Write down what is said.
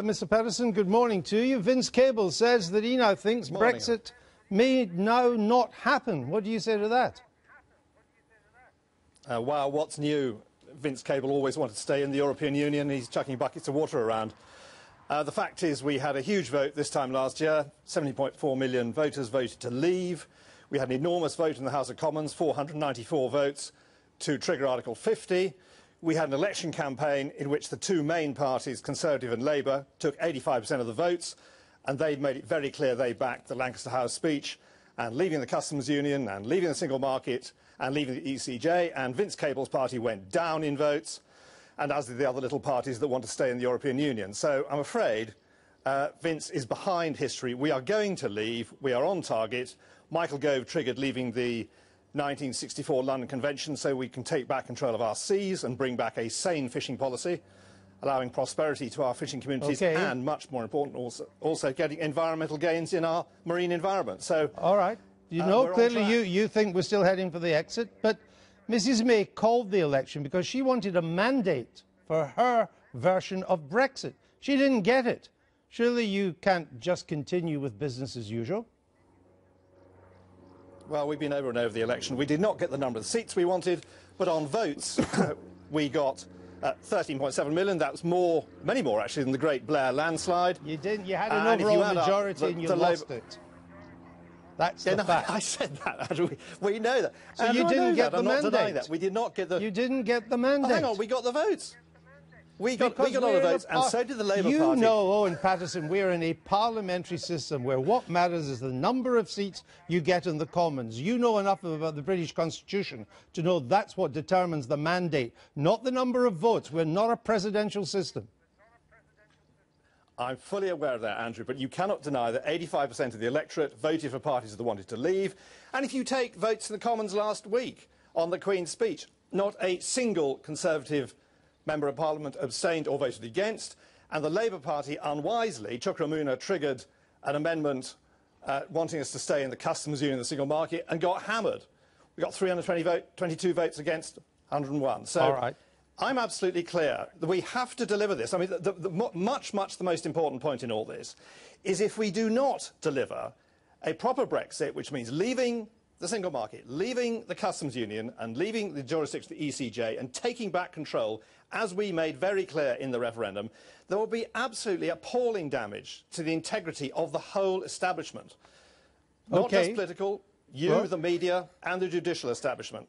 Mr. Paterson, good morning to you. Vince Cable says that he now thinks Brexit may now not happen. What do you say to that? Wow, what's new? Vince Cable always wanted to stay in the European Union. He's chucking buckets of water around. The fact is we had a huge vote this time last year. 70.4 million voters voted to leave. We had an enormous vote in the House of Commons, 494 votes to trigger Article 50. We had an election campaign in which the two main parties, Conservative and Labour, took 85% of the votes, and they made it very clear they backed the Lancaster House speech and leaving the customs union and leaving the single market and leaving the ECJ, and Vince Cable's party went down in votes, and as did the other little parties that want to stay in the European Union. So I'm afraid Vince is behind history. We are going to leave. We are on target. Michael Gove triggered leaving the 1964 London Convention so we can take back control of our seas and bring back a sane fishing policy, allowing prosperity to our fishing communities and, much more important, also getting environmental gains in our marine environment. So, all right. You know, clearly you think we're still heading for the exit, but Mrs May called the election because she wanted a mandate for her version of Brexit. She didn't get it. Surely you can't just continue with business as usual? Well, we've been over and over the election. We did not get the number of seats we wanted, but on votes we got 13.7 million. That was more, many more actually, than the Great Blair landslide. You didn't. You had an overall majority and you lost it. That's the fact. I said that, Andrew. We know that. So you didn't get the mandate. I'm not denying that. We did not get the... You didn't get the mandate. Oh, hang on, we got the votes. We got all the votes, and so did the Labour Party. You know, Owen Paterson, we're in a parliamentary system where what matters is the number of seats you get in the Commons. You know enough about the British Constitution to know that's what determines the mandate, not the number of votes. We're not a presidential system. I'm fully aware of that, Andrew, but you cannot deny that 85% of the electorate voted for parties that wanted to leave. And if you take votes in the Commons last week on the Queen's speech, not a single Conservative Member of Parliament abstained or voted against, and the Labour Party unwisely, Chukramuna, triggered an amendment wanting us to stay in the customs union and the single market and got hammered. We got 322 votes against 101. So all right. I'm absolutely clear that we have to deliver this. I mean, much the most important point in all this is if we do not deliver a proper Brexit, which means leaving the single market, leaving the customs union and leaving the jurisdiction of the ECJ and taking back control, as we made very clear in the referendum, there will be absolutely appalling damage to the integrity of the whole establishment. Not just political, the media and the judicial establishment.